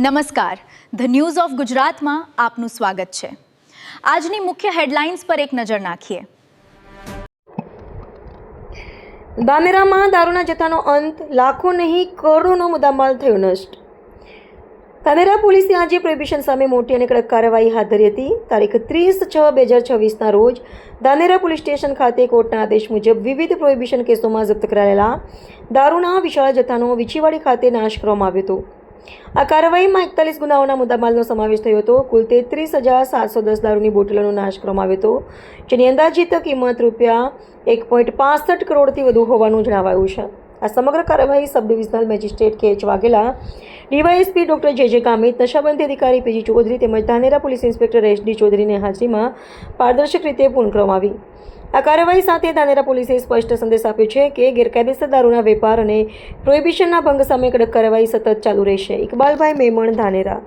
નમસ્કાર, the news of ગુજરાતમાં આપનું સ્વાગત છે। આજની મુખ્ય હેડલાઇન્સ પર એક નજર નાખીએ। ધાનેરામાં દારૂના જથ્થાનો અંત, લાખો નહીં કરોડોનો મુદ્દામાલ થયો નષ્ટ। ધાનેરા પોલીસે આજે પ્રોહિબિશન સામે મોટી અને કડક કાર્યવાહી હાથ ધરી હતી। તારીખ 30/6/2026ના રોજ ધાનેરા પોલીસ સ્ટેશન ખાતે કોર્ટના આદેશ મુજબ વિવિધ પ્રોહિબિશન કેસોમાં જપ્ત કરાયેલા દારૂના વિશાળ જથ્થાનો વીછીવાડી ખાતે નાશ કરવામાં આવ્યો હતો। આ કાર્યવાહીમાં 41 ગુનાઓના મુદ્દામાલનો સમાવેશ થયો હતો। કુલ 33,710 દારૂની બોટલોનો નાશ કરવામાં આવ્યો હતો, જેની અંદાજિત કિંમત ₹1.65 કરોડથી વધુ હોવાનું જણાવાયું છે। આ સમગ્ર કાર્યવાહી સબ ડિવિઝનલ મેજિસ્ટ્રેટ કે એચ વાઘેલા, ડીવાયએસપી ડોક્ટર જે કામિત, નશાબંધી અધિકારી પીજી ચૌધરી તેમજ ધાનેરા પોલીસ ઇન્સ્પેક્ટર એસડી ચૌધરીની હાજરીમાં પારદર્શક રીતે પૂર્ણ કરવામાં આવી। આ કાર્યવાહી સાથે ધાનેરા પોલીસે સ્પષ્ટ સંદેશ આપ્યો છે કે ગેરકાયદેસર દારૂના વેપાર અને પ્રોહિબિશનના ભંગ સામે કડક કાર્યવાહી સતત ચાલુ રહેશે। ઇકબાલભાઈ મેમણ, ધાનેરા।